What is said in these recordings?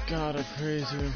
God, I praise you.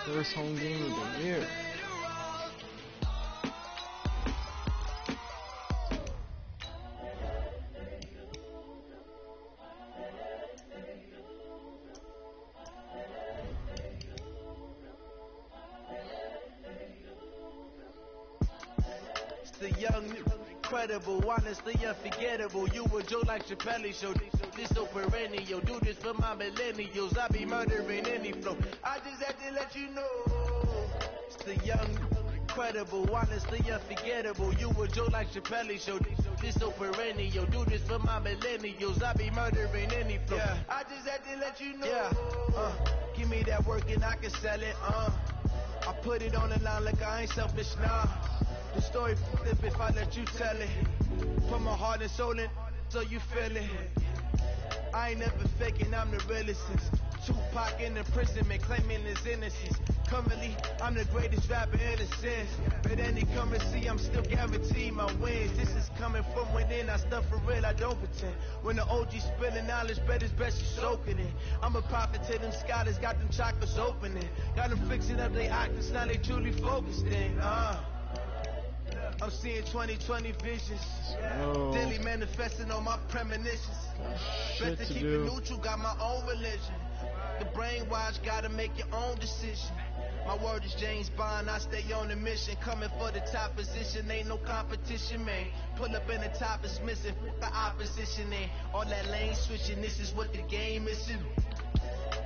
First home game of the year. The young, incredible, honestly unforgettable. You a Joe like Chappelle show. This so perennial. Do this for my millennials. I be murdering any flow. I just had to let you know. It's the young, incredible, honestly unforgettable. You a Joe like Chappelle show. This so perennial. Do this for my millennials. I be murdering any flow. Yeah. I just had to let you know. Yeah. Give me that work and I can sell it. I put it on the line like I ain't selfish, nah. The story flip if I let you tell it. Put my heart and soul in so you feel it. I ain't never faking, I'm the realest since Tupac in imprisonment claiming his innocence. Currently, I'm the greatest rapper in a sense. But any currency, I'm still guaranteed my wins. This is coming from within, I stuff for real, I don't pretend. When the OG spilling knowledge, bet it's best you soaking it. I'm a prophet to them scholars, got them chakras opening. Got them fixing up they octaves, now they truly focused in. I'm seeing 2020 visions. Daily manifesting on my premonitions. Better keep it neutral, got my own religion. The brainwash, gotta make your own decision. My word is James Bond, I stay on a mission. Coming for the top position, ain't no competition, man. Pull up in the top is missing, the opposition ain't. All that lane switching, this is what the game is.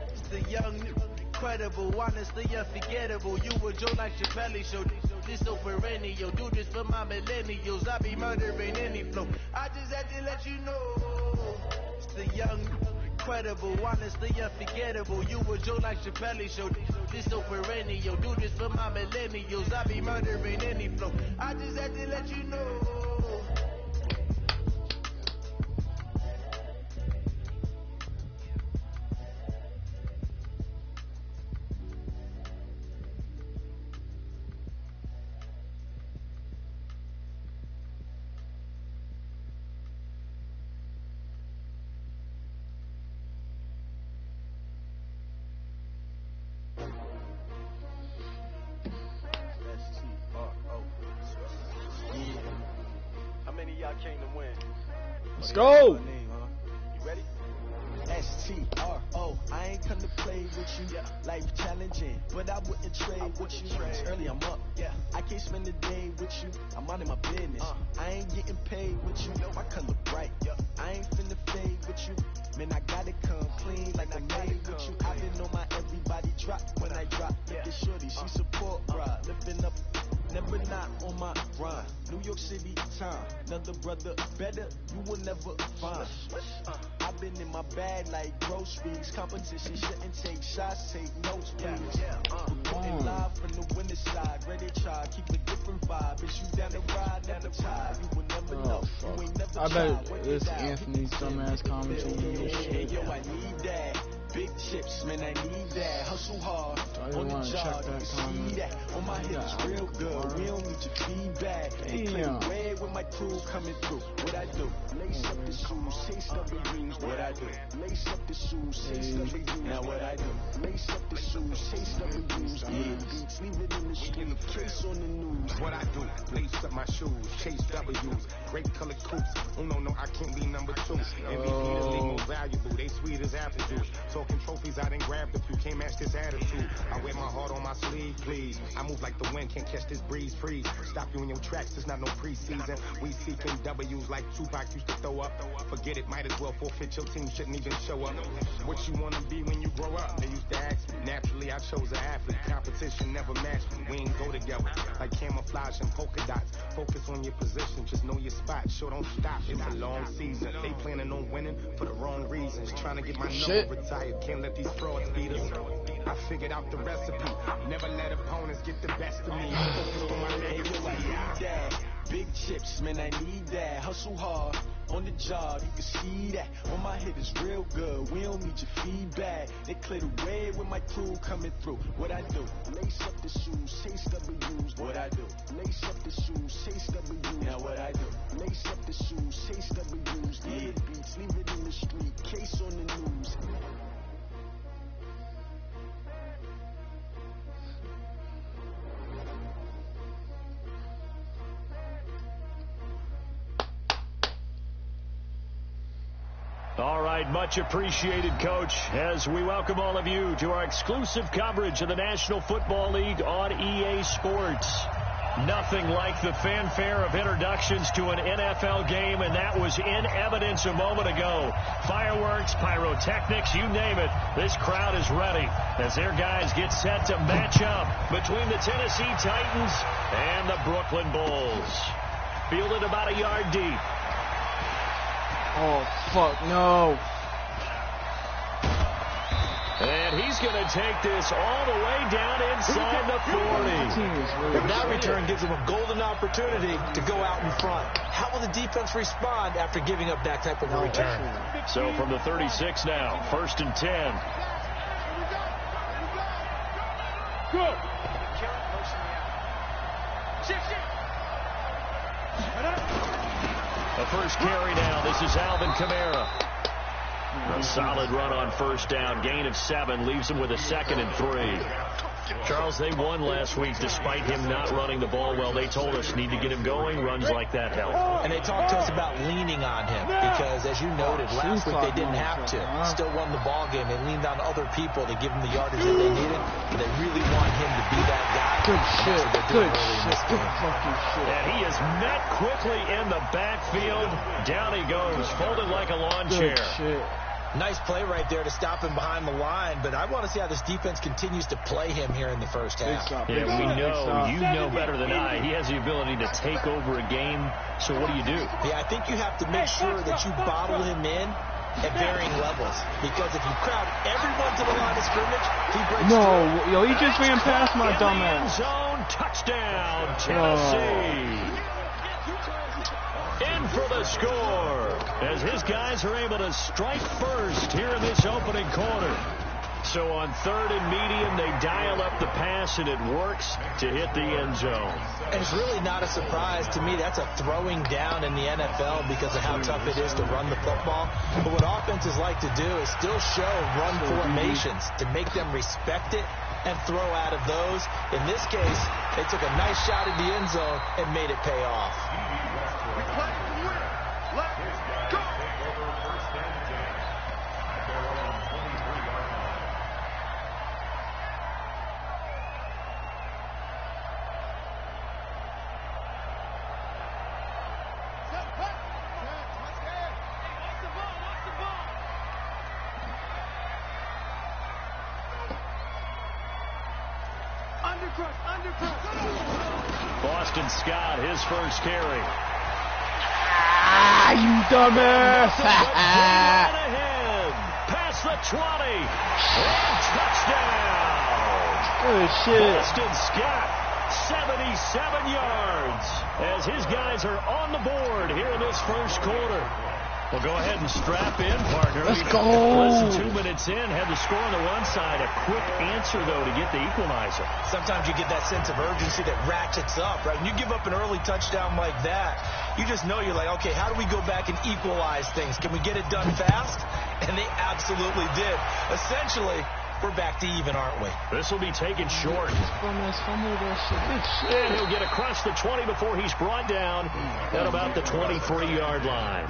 It's the young, incredible, honestly unforgettable. You a Joe like Chappelle show. This so perennial. Do this for my millennials. I be murdering any flow. I just had to let you know. It's the young, incredible, honestly unforgettable. You a Joe like Chappelle show. This so perennial. Do this for my millennials. I be murdering any flow. I just had to let you know. Came to win. Let's go. You ready? STRO. I ain't come to play with you. Life challenging, but I wouldn't trade with you. It's early, I'm up. I can't spend the day with you. I'm out of my business. I ain't getting paid with you. My color bright. I ain't finna fade with you. Man, I gotta come clean like I made with you. I been on my everybody drop when I drop. Look at shorty, she support ride. Lifting up. Never not on my grind. New York City time. Another brother better, you will never find. I've been in my bag like groceries. Competition shouldn't take shots, take notes, please. Reporting live from the winter side. Ready to try, keep a different vibe. Is you down the ride, never tired. You will never know. You ain't never I tried. bet it's Anthony's dumbass commentating. Yo, I need that. Big chips, man, I need that. Hustle hard on the job, you can see that. On my hips, real good. We don't need your feedback. Damn. Red with my crew coming through. What I do? Lace up the shoes, chase W's. What I do? Lace up the shoes, chase W's. Now what I do? Lace up the shoes, chase W's. Beats, leave it in the street. Case on the news. What I do? Lace up my shoes, chase W's. Great color coats. Oh no, I can't be number two. MVP the league most valuable. They sweet as apple juice. So talking trophies, I done grabbed a few. Can't match this attitude. I wear my heart on my sleeve, please. I move like the wind, can't catch this breeze, freeze. Stop you in your tracks, there's not no preseason. We seeking W's like Tupac used to throw up. Forget it, might as well forfeit. Your team shouldn't even show up. What you wanna be when you grow up? They used to ask me. Naturally, I chose an athlete. Competition never matched me. We ain't go together like camouflage and polka dots. Focus on your position, just know your spot. Sure, don't stop. It's a long season. They planning on winning for the wrong reasons. Trying to get my number retired. Can't let these frauds beat us. I figured out the recipe. Never let opponents get the best of me. Focus on my legacy. Big chips, man, I need that. Hustle hard on the job, you can see that. On my head is real good. We don't need your feedback. They clear the way with my crew coming through. What I do? Lace up the shoes, chase W's. What I do? Lace up the shoes, chase W's. Now what I do? Lace up the shoes, chase W's. Yeah, beats, leave it in the street. Case on the news. All right, much appreciated, Coach, as we welcome all of you to our exclusive coverage of the National Football League on EA Sports. Nothing like the fanfare of introductions to an NFL game, and that was in evidence a moment ago. Fireworks, pyrotechnics, you name it. This crowd is ready as their guys get set to match up between the Tennessee Titans and the Brooklyn Bulls. Fielded about a yard deep. Oh, fuck, no. And he's going to take this all the way down inside the 40. And that return gives him a golden opportunity to go out in front. How will the defense respond after giving up that type of a return? So from the 36 now, 1st and 10. Go. A first carry now. This is Alvin Kamara. A solid run on first down. Gain of 7 leaves him with a 2nd and 3. Charles, they won last week despite him not running the ball well. They told us need to get him going. Runs like that help. And they talked to us about leaning on him because, as you noted, last week they didn't have to. Still won the ball game. They leaned on other people to give him the yardage that they needed. But they really want him to be that guy. Good shit. Good shit. Good fucking shit. And he is met quickly in the backfield. Down he goes, folded like a lawn chair. Good shit. Nice play right there to stop him behind the line, but I want to see how this defense continues to play him here in the first half. Yeah, we know, you know better than I, he has the ability to take over a game, so what do you do? Yeah, I think you have to make sure that you bottle him in at varying levels, because if you crowd everyone to the line of scrimmage, he breaks through. Yo, he just ran past my dumb ass. Zone touchdown, Tennessee. In for the score, as his guys are able to strike first here in this opening quarter. So on 3rd and medium, they dial up the pass, and it works to hit the end zone. And it's really not a surprise to me. That's a throwing down in the NFL because of how tough it is to run the football. But what offenses like to do is still show run formations to make them respect it and throw out of those. In this case, they took a nice shot at the end zone and made it pay off. Boston Scott, his first carry. Ah, you dumbass. Right ahead. Past the 20. And touchdown. Good shit. Boston Scott, 77 yards. As his guys are on the board here in this first quarter. Well, go ahead and strap in, partner. Let's go. Less than 2 minutes in, had the score on the one side. A quick answer, though, to get the equalizer. Sometimes you get that sense of urgency that ratchets up, right? When you give up an early touchdown like that, you just know you're like, okay, how do we go back and equalize things? Can we get it done fast? And they absolutely did. Essentially, we're back to even, aren't we? This will be taken short. Good shit. And he'll get across the 20 before he's brought down at about the 23-yard line.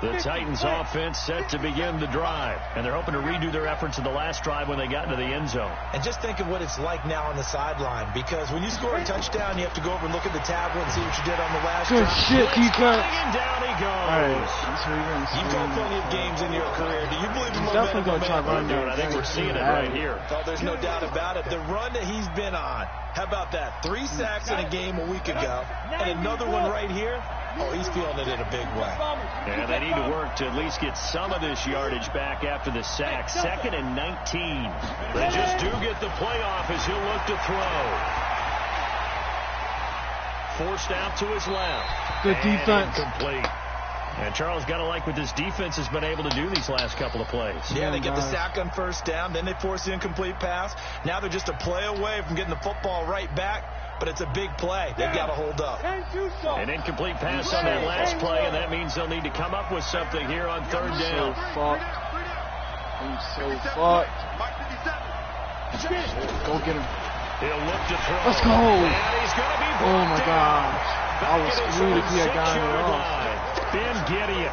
The Titans offense set to begin the drive, and they're hoping to redo their efforts in the last drive when they got into the end zone. And just think of what it's like now on the sideline, because when you score a touchdown, you have to go over and look at the tablet and see what you did on the last Good drive. shit, defense. And down he goes. You've got plenty of games in your career. Do you believe in He's definitely going to try to run I think we're seeing it right here. Oh, there's no doubt about it. The run that he's been on, how about that? 3 sacks in a game a week ago, and another one right here. Oh, he's feeling it in a big way. And they need to work to at least get some of this yardage back after the sack. 2nd and 19. They just do get the playoff as he'll look to throw. Forced out to his left. Good defense. Incomplete. And Charles, got to like what this defense has been able to do these last couple of plays. Yeah, they get the sack on first down, then they force the incomplete pass. Now they're just a play away from getting the football right back, but it's a big play. They've got to hold up. An incomplete pass on that last play, and that means they'll need to come up with something here on 3rd down. I'm so fucked. Go get him. He'll look to throw. Let's go. And he's going to be Oh my gosh. I was screwed if he had gotten it off. Ben Gideon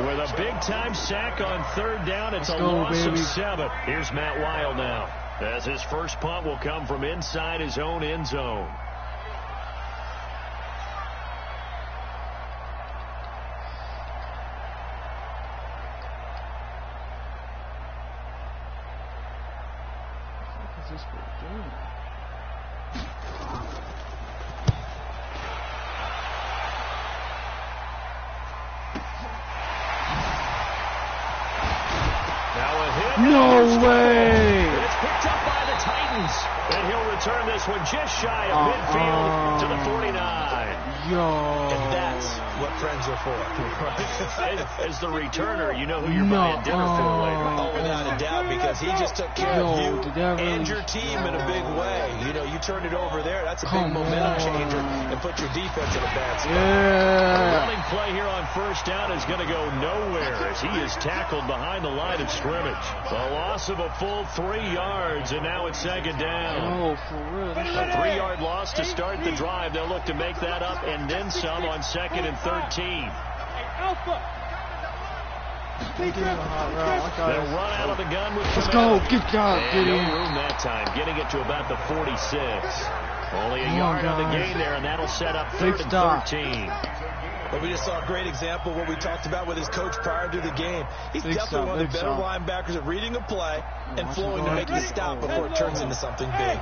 with a big-time sack on 3rd down. It's Let's a go, loss baby. of 7. Here's Matt Weil now, as his first punt will come from inside his own end zone. What is this for doing? No way! It's picked up by the Titans, and he'll return this one just shy of midfield to the 49. Yo. And that's what friends are for. As the returner, you know who you're buying dinner for later. Oh, without a doubt, because he just took care of you and your team in a big way. You know, you turned it over there. That's a big momentum changer and put your defense in a bad spot. The running play here on 1st down is going to go nowhere as he is tackled behind the line of scrimmage. A loss of a full 3 yards, and now it's 2nd down. Oh, for real. A 3-yard loss to start the drive. They'll look to make that up and then some on 2nd and 13. They'll run out of the gun with Let's go. Good job. And no room that time, getting it to about the 46. Only a yard on the gain there, and that'll set up 3rd and 13. But we just saw a great example of what we talked about with his coach prior to the game. He's definitely one of the better linebackers at reading a play and flowing to make the stop before it turns into something big.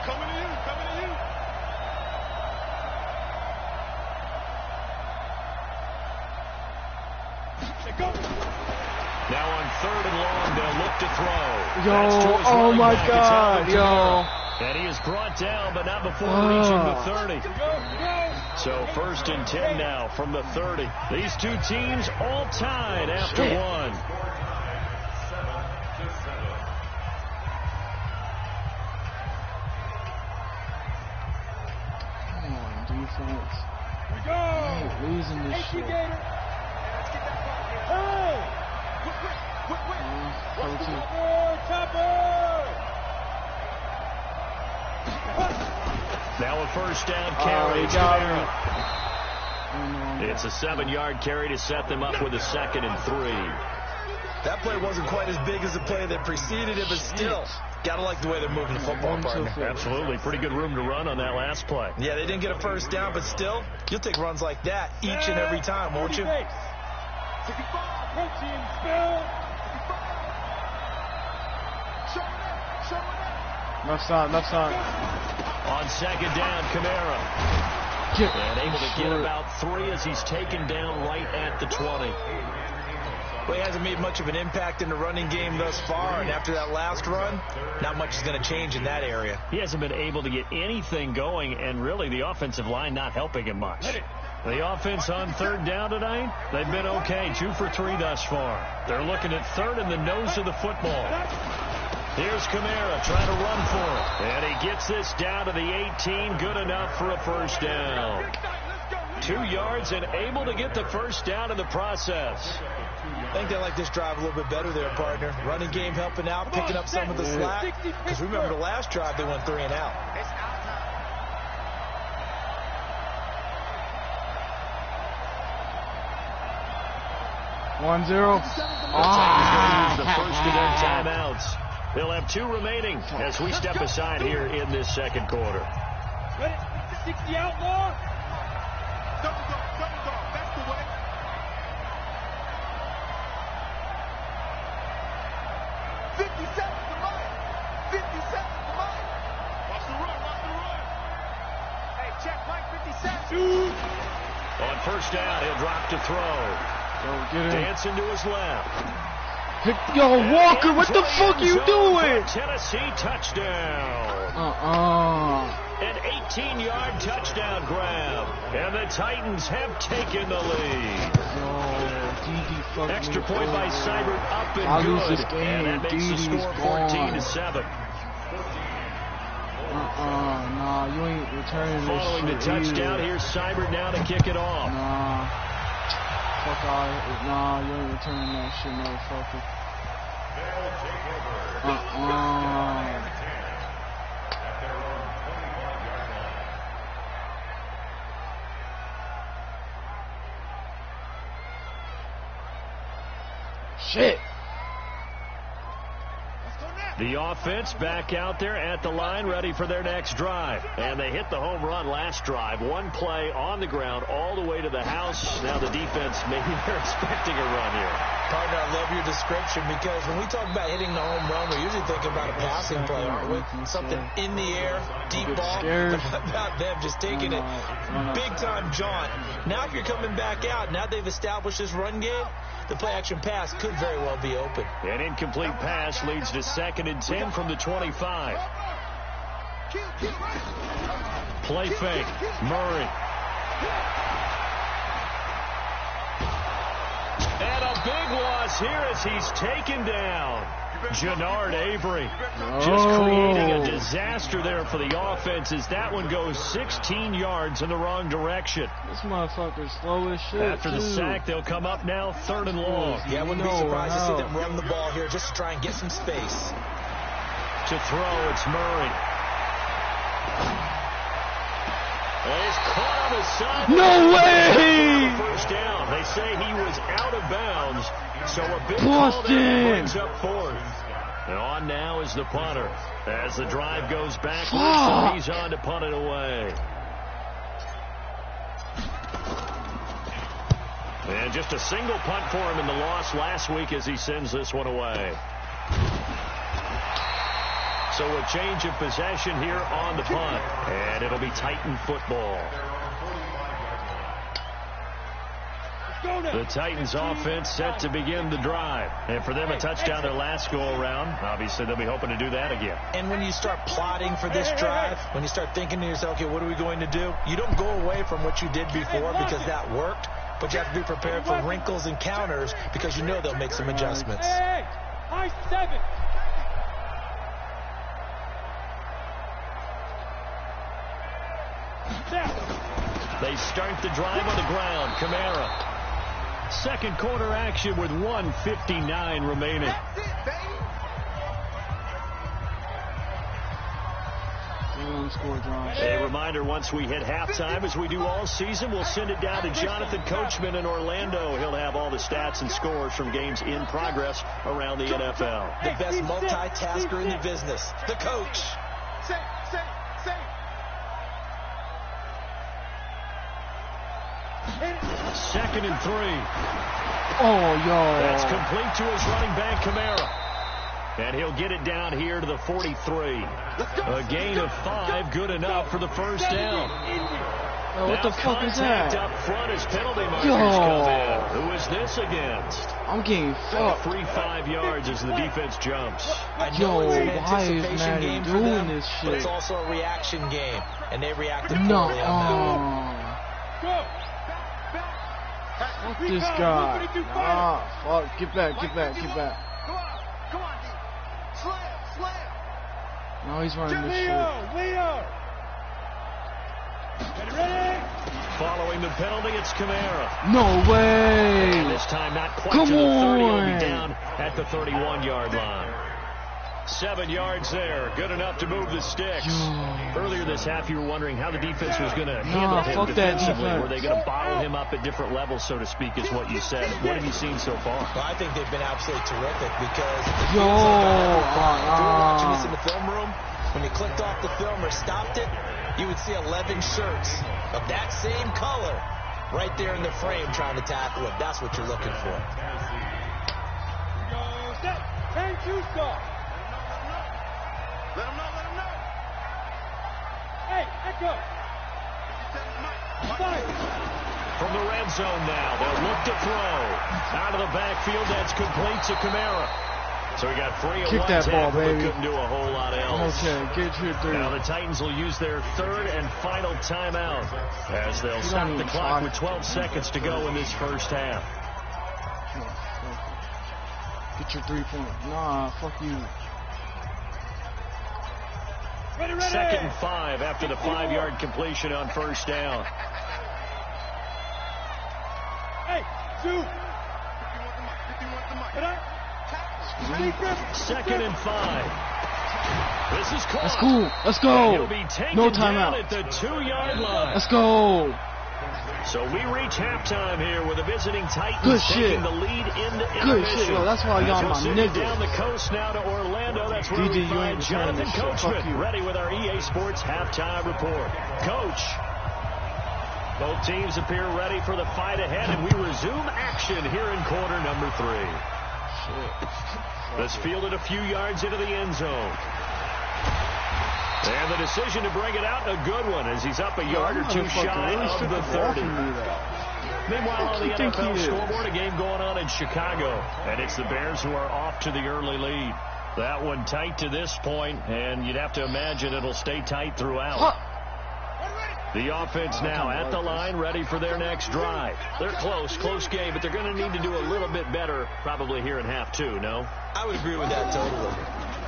Coming to you. Now on 3rd and long, they'll look to throw. Yo, oh my God, yo. And he is brought down, but not before reaching the 30. So 1st and 10 now from the 30. These two teams all tied after one. Come on, defense. I'm losing this shit. Now a 1st down carry. It's a 7-yard carry to set them up with a 2nd and 3. That play wasn't quite as big as the play that preceded it, but still, gotta like the way they're moving the football, partner. Absolutely. Pretty good room to run on that last play. Yeah, they didn't get a 1st down, but still, you'll take runs like that each and every time, won't you? Left side. On 2nd down, Kamara. And able to get about 3 as he's taken down right at the 20. Well, he hasn't made much of an impact in the running game thus far, and after that last run, not much is going to change in that area. He hasn't been able to get anything going, and really the offensive line not helping him much. The offense on 3rd down tonight, they've been okay, 2 for 3 thus far. They're looking at 3rd in the nose of the football. Here's Kamara trying to run for it. And he gets this down to the 18. Good enough for a 1st down. 2 yards and able to get the 1st down in the process. I think they like this drive a little bit better there, partner. Running game helping out, picking up some of the slack. Because remember the last drive, they went 3 and out. 1-0. The first of their timeouts. They'll have 2 remaining as we step aside here in this second quarter. 60 outlaw. Double go. That's the way. Hey, check Mike, 57. On first down, he'll drop to throw. Dancing to his left. Yo, Walker, what the fuck are you doing? Tennessee touchdown. An 18-yard touchdown grab. And the Titans have taken the lead. Extra point by Seibert up and good. And that makes the score 14-7. Nah, you ain't returning this shit. Following the touchdown, here's Seibert now to kick it off. Fuck out. Nah, you ain't returning that shit, motherfucker. Shit. The offense back out there at the line, ready for their next drive. And they hit the home run last drive. 1 play on the ground all the way to the house. Now the defense, maybe they're expecting a run here. Partner, I love your description because when we talk about hitting the home run, we're usually thinking about a passing play, aren't we? Something in the air, deep ball. But how about them just taking it big-time jaunt? Now if you're coming back out, now they've established this run game, the play-action pass could very well be open. An incomplete pass leads to 2nd and 10 from the 25. Play fake. Murray. And a big loss here as he's taken down. Jannard Avery just creating a disaster there for the offense as that one goes 16 yards in the wrong direction. This motherfucker's slow as shit. After the sack, they'll come up now 3rd and long. Yeah, I wouldn't be surprised to see them run the ball here just to try and get some space. To throw, it's Murray. He's caught on the side. No way! First down. They say he was out of bounds. So a big call that brings up 4th. And on now is the punter. As the drive goes backwards, so he's on to punt it away. And just a single punt for him in the loss last week as he sends this one away. So a change of possession here on the punt. And it'll be Titan football. The Titans offense set to begin the drive. And for them, a touchdown their last go-around. Obviously, they'll be hoping to do that again. And when you start plotting for this drive, when you start thinking to yourself, okay, what are we going to do? You don't go away from what you did before because that worked. But you have to be prepared for wrinkles and counters because you know they'll make some adjustments. High 7. They start the drive on the ground. Camara. Second quarter action with 1:59 remaining. A reminder, once we hit halftime, as we do all season, we'll send it down to Jonathan Coachman in Orlando. He'll have all the stats and scores from games in progress around the NFL. The best multitasker in the business, the coach. Second and 3. Oh, yo. That's complete to his running back, Camara. And he'll get it down here to the 43. A gain of 5, good enough for the first down. Yo, what the fuck is that? Up front as penalty markers come in. Who is this against? I'm getting fucked. Free 5 yards as the defense jumps. Yo, why is Madden doing this shit? But it's also a reaction game, and they reacted poorly on that. Fuck this guy. Fuck. Get back. Come on, No, he's running this shit. Leo. Following the penalty, it's Kamara. No way. And this time not quite Come to the 30. on. He'll be down at the 31-yard line. 7 yards there. Good enough to move the sticks. Earlier this half, you were wondering how the defense was going to handle him defensively. Were they going to bottle him up at different levels, so to speak, is what you said. What have you seen so far? Well, I think they've been absolutely terrific because Yo. if you were watching this in the film room, when you clicked off the film or stopped it, you would see 11 shirts of that same color right there in the frame trying to tackle him. That's what you're looking for. Thank you, sir. Let him know. Hey, Echo. From the red zone now, they'll look to throw. Out of the backfield, that's complete to Kamara. So we got free Kick one that ball, tackle, baby. but couldn't do a whole lot else. Okay, get your 3. Now the Titans will use their third and final timeout as they'll stop the clock with 12 seconds to go in this first half. Get your 3-point. Nah, fuck you. Ready. 2nd and 5 after the 5-yard completion on first down. Hey, shoot. Get up. 2nd and 5. This is caught. Let's go. Let's And go. he'll be taken No down timeout. at the 2-yard line. Let's go. So we reach halftime here with the visiting Titans Good taking shit. the lead in the Good intermission. shit, yo. That's why y'all my Down niggas. the coast now to Orlando. That's where DJ, we you find ain't returning Jonathan this shit. Fuck Coachman you. ready with our EA Sports halftime report. Coach, both teams appear ready for the fight ahead, and we resume action here in quarter number 3. This fielded a few yards into the end zone. And the decision to bring it out, a good one, as he's up a yard or two shy of the 30. Meanwhile, on the NFL scoreboard, a game going on in Chicago, and it's the Bears who are off to the early lead. That one tight to this point, and you'd have to imagine it'll stay tight throughout. The offense now at the line, ready for their next drive. They're close game, but they're going to need to do a little bit better probably here in half 2, no? I would agree with that totally.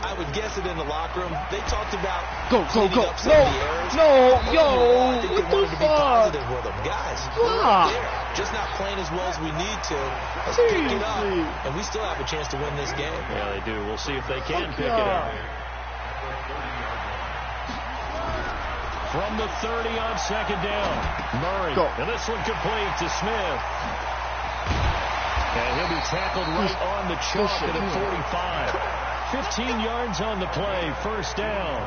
I would guess it in the locker room. They talked about Go. cleaning up some No, of the errors. no, yo, I think what they wanted the to be fuck? positive with them. Guys, we're Fuck. right there. Just not playing as well as we need to. Let's pick it up, Seriously. and we still have a chance to win this game. Yeah, they do. We'll see if they can Fuck pick yeah. it up. From the 30 on 2nd down, Murray. Go. And this one complete to Smith. And he'll be tackled right on the chalk shit, at the 45. 15 yards on the play, first down.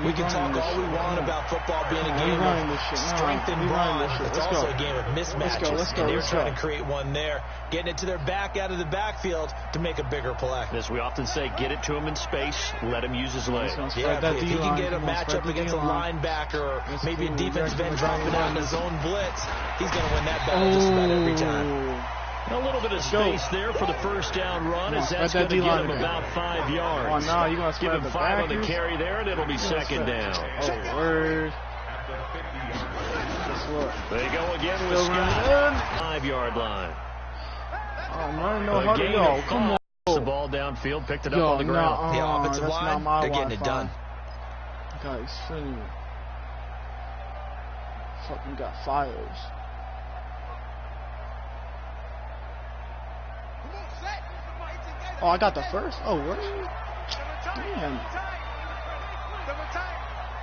We can talk all we want about football being a game of strength and brawn. It's also a game of mismatches. And they're trying to create one there, getting it to their back out of the backfield to make a bigger play. As we often say, get it to him in space, let him use his legs. Yeah, if he can get a matchup against a linebacker or maybe a defensive end dropping out in his own blitz, he's going to win that battle just about every time. A little bit of space there for the first down run, as that's going to get him about 5 yards. Oh, no, you're going to give him 5 on the carry there, and it'll be 2nd down. Oh, word. They go again with Scott. 5-yard line. Oh, man, no, how to go. Come on. The ball downfield, picked it up on the ground. The offensive line, they're getting it done. Guys, fucking got fires. Oh, I got the first? Oh, what? Damn.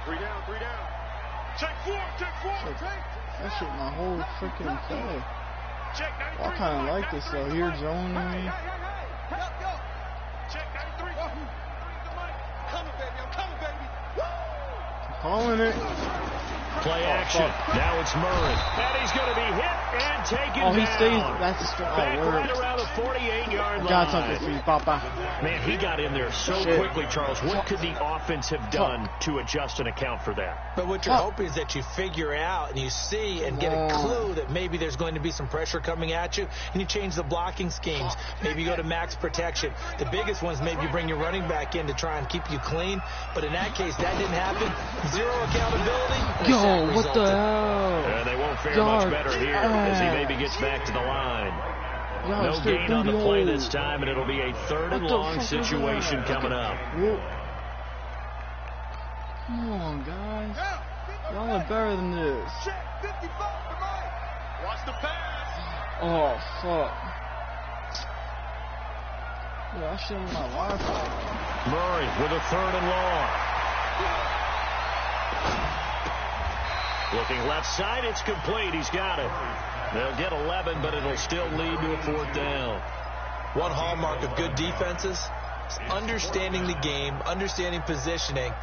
3 down. Check four. That shit my whole freaking play. Oh, I kind of like this though. Here, zoning. Calling it. Play action. Now it's Murray. And he's going to be hit and taken down. Oh, he stays. That's a strong. Back right around the 48-yard line. Got something for you, Papa. Man, he got in there so quickly, Charles. What could the offense have done to adjust and account for that? But what you're hoping is that you figure out and you see and get a clue that maybe there's going to be some pressure coming at you, and you change the blocking schemes. Maybe you go to max protection. The biggest ones, maybe you bring your running back in to try and keep you clean. But in that case, that didn't happen. Zero accountability. Yo, what the hell? And they won't fare much better here as he maybe gets back to the line. No gain on the play this time, and it'll be a 3rd and long situation coming up. Come on, guys. Y'all are better than this. Watch the pass. Oh, fuck. Yeah, I should have my Wi-Fi. Murray with a 3rd and long. Looking left side, it's complete. He's got it. They'll get 11, but it'll still lead to a 4th down. One hallmark of good defenses is understanding the game, understanding positioning,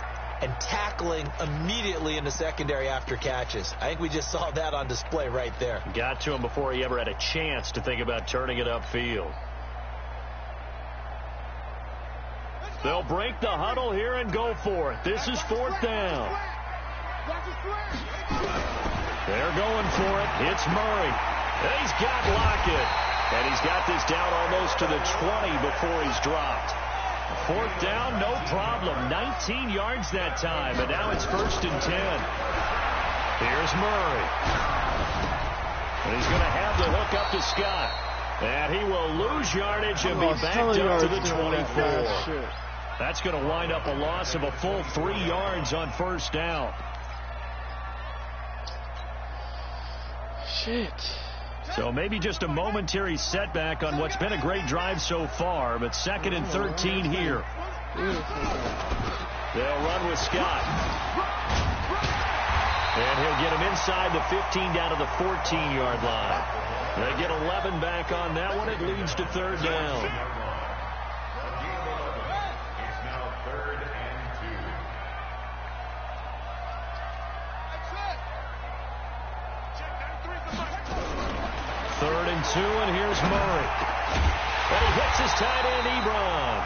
and tackling immediately in the secondary after catches. I think we just saw that on display right there. Got to him before he ever had a chance to think about turning it upfield. They'll break the huddle here and go for it. This is 4th down. They're going for it. It's Murray. And he's got Lockett. And he's got this down almost to the 20 before he's dropped. 4th down, no problem. 19 yards that time. And now it's 1st and 10. Here's Murray. And he's going to have the hook up to Scott. And he will lose yardage and be backed up to the 24. That's going to wind up a loss of a full 3 yards on 1st down. Shit. So maybe just a momentary setback on what's been a great drive so far, but 2nd and 13 here. They'll run with Scott. And he'll get him inside the 15 down to the 14-yard line. They get 11 back on that one. It leads to 3rd down. Third and 2, and here's Murray. And he hits his tight end, Ebron.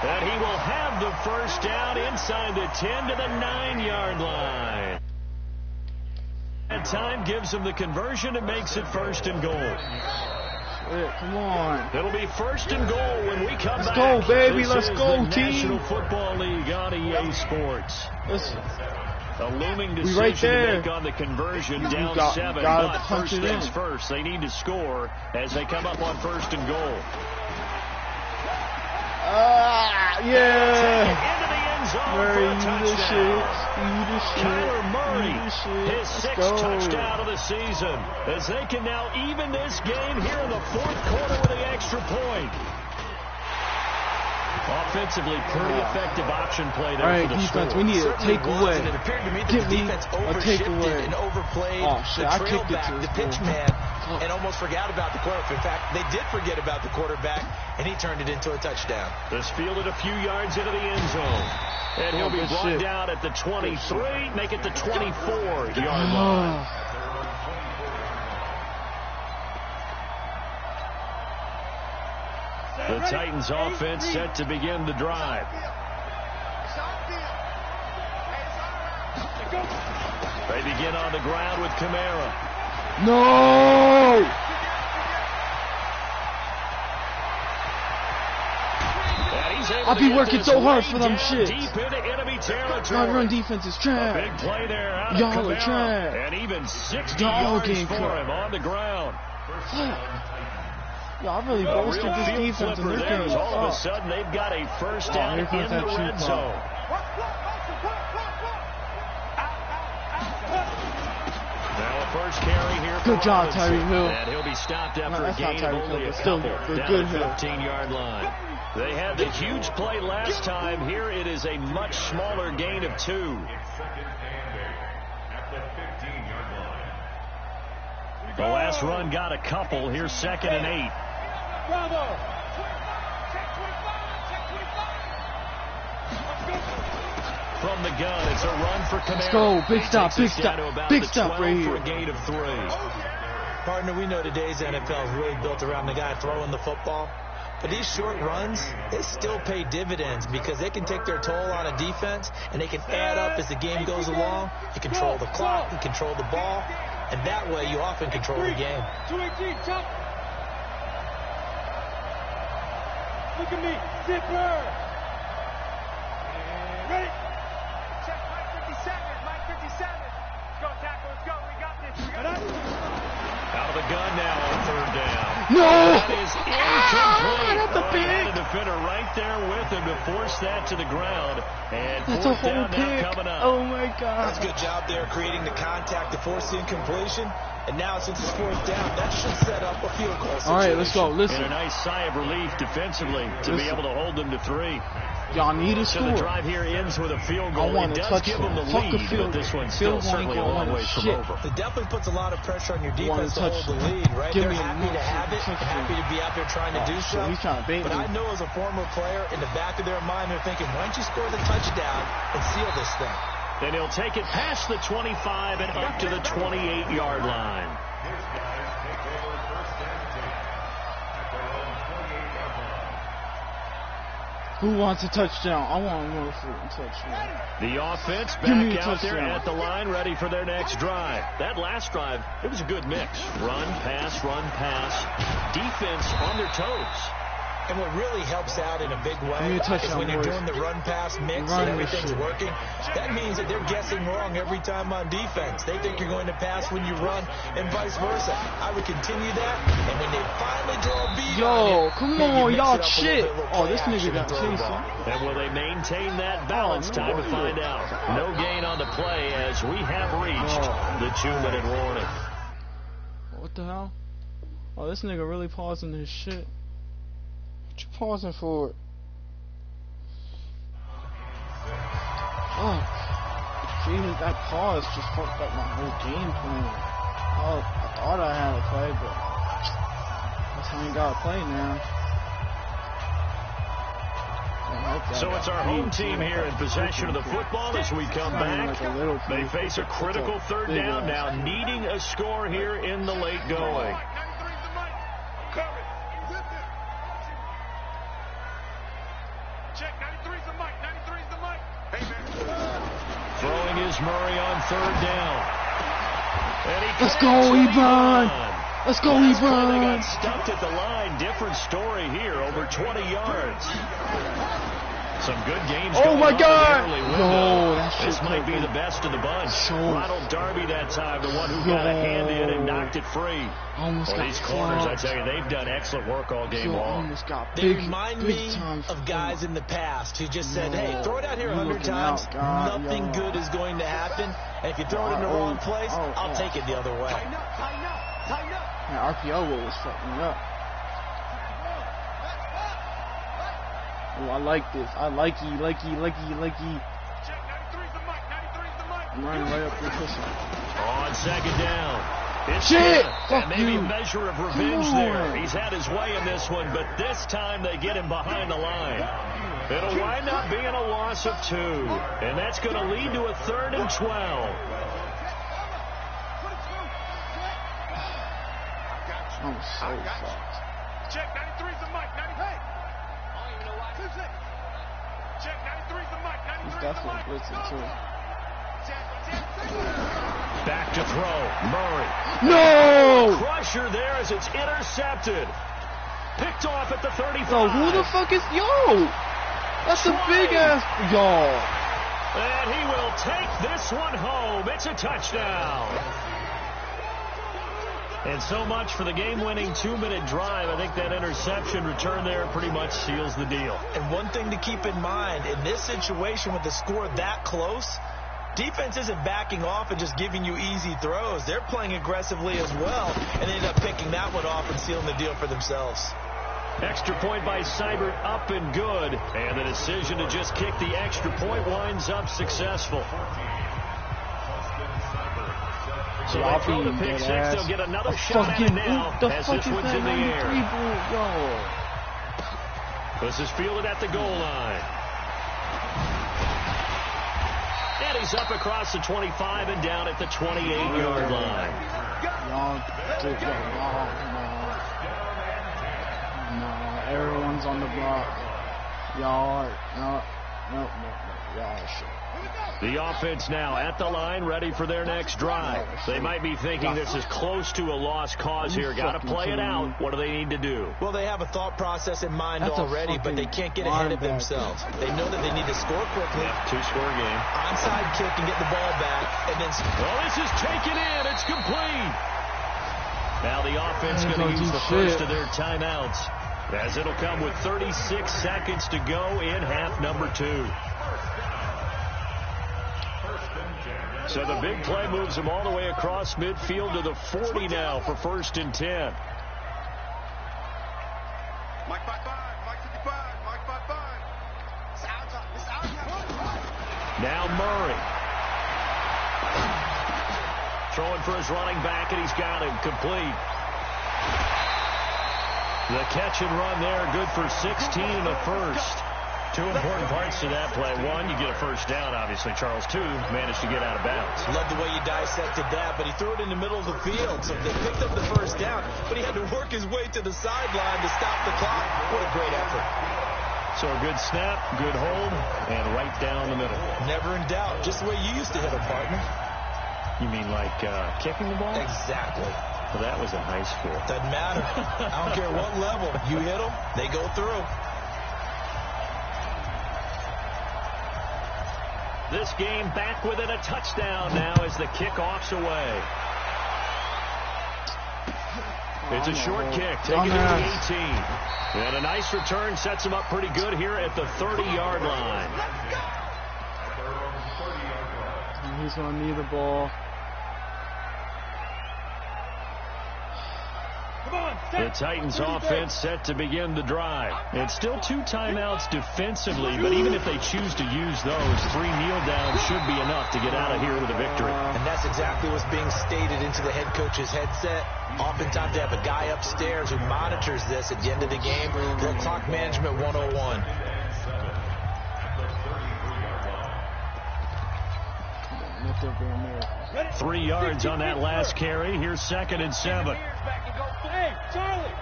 And he will have the 1st down inside the 10 to the 9-yard line. That time gives him the conversion and makes it 1st and goal. Shit, come on. It'll be 1st and goal when we come back. Let's go, baby. This Let's go, the team. National Football League on EA Sports. Listen. A looming decision right there. to make on the conversion, down 7, but first things first. They need to score as they come up on 1st and goal. Yeah. Into the end zone Murray, for a touchdown. Kyler Murray, his 6th touchdown of the season, as they can now even this game here in the 4th quarter with the extra point. Offensively, pretty effective option play there for the defense, score. we need a takeaway. It appeared to me that the defense overshifted and overplayed the trailback, the pitch man, and almost forgot about the quarterback. In fact, they did forget about the quarterback, and he turned it into a touchdown. This fielded a few yards into the end zone. And he'll be brought down at the 23, make it the 24-yard line. The Titans offense set to begin the drive. They begin on the ground with Kamara. No! I'll be working so hard for them shit. My run defense is trash. A big play there out of Y'all are Kamara. trash. And even 60 yards for him on the ground. Yo, I really bolstered this defense, and they're getting all of a sudden they've got a 1st down in the red zone. Now a 1st carry here. Good job, Tyreek Hill. And he'll be stopped after a That's not gain of Tyreek only Hill, a but still couple down good the hill. 15-yard line. They had the huge play last time. Here it is a much smaller gain of 2. The last run got a couple. Here's 2nd and 8. Bravo. From the gun, it's a run for Kamara. Let's go. Big stop, big stop. Big stop right For here. a gain of 3. Partner, we know today's NFL is really built around the guy throwing the football. But these short runs, they still pay dividends because they can take their toll on a defense, and they can add up as the game goes along. You control the clock, you control the ball, and that way you often control the game. 218, chop. Look at me, zipper. Ready? Check Mike 57. Go tackle, let's go. We got this. Out of the gun now on 3rd down. No! That is incomplete. That's a He had pick. a defender right there with him to force that to the ground. And That's a fourth whole down now pick. coming up. Oh my God. That's a good job there creating the contact to force the incompletion. And now since it's fourth down, that should set up a field goal situation. All right, let's go. And Listen, a nice sigh of relief defensively to be able to hold them to 3. y'all need a So score. the drive here ends with a field I goal. want It a does give them touchdown. the Fuck a lead, field but this goal. one's still Field goal certainly a ain't long gonna way win from shit. over. It definitely puts a lot of pressure on your Want defense a to hold the touchdown. lead, right? Give They're me a happy to have it, touchdown. happy to be out there trying to do Shit, stuff. he's trying to bait But me. I know as a former player, in the back of their mind, they're thinking, why don't you score the touchdown and seal this thing? And he'll take it past the 25 and up to the 28-yard line. Who wants a touchdown? I want to go for a touchdown. The offense Give me back a out there touchdown. at the line, ready for their next drive. That last drive, it was a good mix. Run, pass, defense on their toes. And what really helps out in a big Give me way a is touchdown, when you're boys. doing the run-pass mix Run and this everything's shit. working. That means that they're guessing wrong every time on defense. They think you're going to pass when you run and vice versa. I would continue that, and when they finally draw a beat Yo, on you, come maybe on, mix y'all it up a shit. little bit, Oh, this play nigga action got and throw the chased. ball. And will they maintain that balance? Oh, no Time to way. find out. No gain on the play as we have reached the 2-minute warning. What the hell? Oh, this nigga really pausing his shit. What you pausing for? Fuck. Jesus, that pause just fucked up my whole game plan. Oh, I thought I had a play, but guess I ain't got a play now. So it's our home team here in possession of the football as we come back. They face a critical third down now, needing a score here in the late going. Throwing is Murray on third down. And he Let's go, Ebron! Let's go, Last play, they Ebron! got stuffed at the line. Different story here, over 20 yards. Some good games Oh going my on in the God! early Yo, window. that shit This might be could've the best of the bunch. so Ronald Darby that time, the one who got a hand in and knocked it free. Almost Well, got these corners, I fucked. tell you, they've done excellent work all game Yo, long. almost got They big, remind big me time of guys in the past who just said, No. hey, throw it out here You 100 looking times, out, God, nothing yo. good is going to happen. And if you throw it in the wrong place, I'll take it the other way. Man, RPO was fucking me up. Oh, I like this. I likey. I'm running right up there pushing. On second down. It's Shit! good. Fuck And maybe you. a measure of revenge Come there. on. He's had his way in this one, but this time they get him behind the line. It'll wind up being a loss of 2. And that's going to lead to a 3rd and 12. I'm so fucked. Check 93's the mic. 93. Check 93's the mic. He's 93's the definitely mic. blitzing too. Back to throw. Murray. No! Crusher there as it's intercepted. Picked off at the 35. Yo, who the fuck is yo? That's a big ass yo. And he will take this one home. It's a touchdown. And so much for the game-winning 2-minute drive. I think that interception return there pretty much seals the deal. And one thing to keep in mind, in this situation with the score that close, defense isn't backing off and just giving you easy throws. They're playing aggressively as well, and they end up picking that one off and sealing the deal for themselves. Extra point by Seibert, up and good. And the decision to just kick the extra point winds up successful. So they throw the pick six. They'll get another shot at it now as this one's in the air. This is fielded at the goal line. And he's up across the 25 and down at the 28-yard line. No, everyone's on the block. Y'all, no, y'all shit. The offense now at the line, ready for their next drive. They might be thinking this is close to a lost cause here. Got to play it out. What do they need to do? Well, they have a thought process in mind already, but they can't get ahead of themselves. They know that they need to score quickly. Two-score game. Onside kick and get the ball back, and then... Well, this is taken in. It's complete. Now the offense going to use the first of their timeouts, as it'll come with 36 seconds to go in half number 2. So the big play moves them all the way across midfield to the 40 now for 1st and 10. Mike 5-5, Mike 55, Mike 5-5. It's outside. It's outside. Now Murray. Throwing for his running back, and he's got him complete. The catch and run there, good for 16 and a first. 2 important parts to that play. 1, you get a first down, obviously. Charles, 2, managed to get out of bounds. Love the way you dissected that, but he threw it in the middle of the field, so they picked up the first down, but he had to work his way to the sideline to stop the clock. What a great effort. So a good snap, good hold, and right down the middle. Never in doubt. Just the way you used to hit him, partner. You mean like kicking the ball? Exactly. Well, that was in high school. Doesn't matter. I don't care what level. You hit them, they go through. This game back within a touchdown now as the kickoff's away. It's a short kick, taking it to the 18. And a nice return sets him up pretty good here at the 30-yard line. He's going to need the ball. The Titans offense set to begin the drive. It's still 2 timeouts defensively, but even if they choose to use those, 3 kneel downs should be enough to get out of here with a victory. And that's exactly what's being stated into the head coach's headset. Oftentimes they have a guy upstairs who monitors this at the end of the game. Little clock management 101. 3 yards on that last carry. Here's 2nd and 7. Hey, Charlie.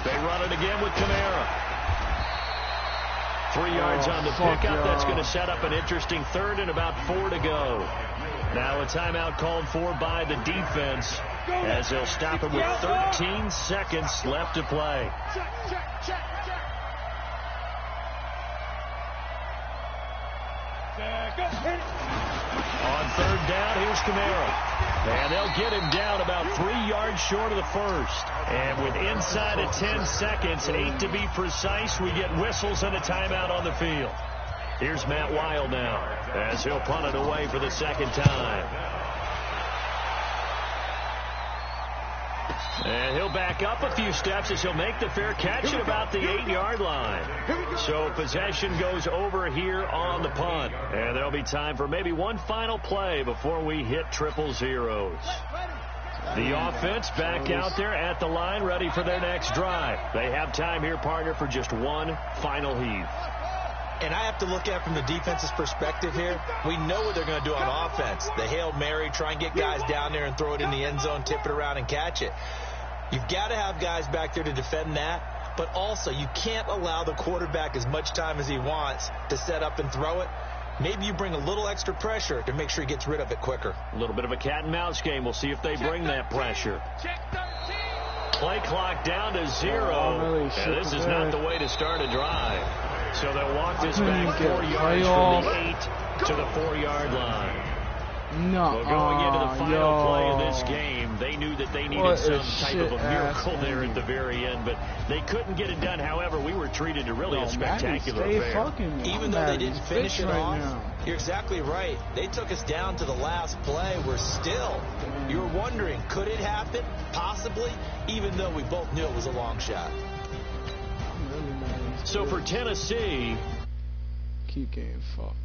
They run it again with Kamara. 3 yards on the pickup. That's going to set up an interesting 3rd and about 4 to go. Now a timeout called for by the defense as they'll stop it with 13 seconds left to play. On 3rd down, here's Kamara. And they'll get him down about 3 yards short of the first. And with inside of 10 seconds, 8 to be precise, we get whistles and a timeout on the field. Here's Matt Wild now as he'll punt it away for the 2nd time. And he'll back up a few steps as he'll make the fair catch at about the 8-yard line. So possession goes over here on the punt. And there'll be time for maybe one final play before we hit 000. The offense back out there at the line, ready for their next drive. They have time here, partner, for just one final heave. And I have to look at it from the defense's perspective here. We know what they're going to do on offense. The Hail Mary, try and get guys down there and throw it in the end zone, tip it around and catch it. You've got to have guys back there to defend that. But also, you can't allow the quarterback as much time as he wants to set up and throw it. Maybe you bring a little extra pressure to make sure he gets rid of it quicker. A little bit of a cat and mouse game. We'll see if they bring that pressure. Play clock down to 0. And this is not the way to start a drive. So they'll walk this back 4 yards from the 8 to the 4-yard line. No. Well, going into the final play of this game, they knew that they needed some type of a miracle there at the very end, but they couldn't get it done. However, we were treated to really a spectacular affair. Even though they didn't finish it off, you're exactly right. They took us down to the last play. We're still, you were wondering, could it happen? Possibly, even though we both knew it was a long shot. So for Tennessee, keep getting fucked.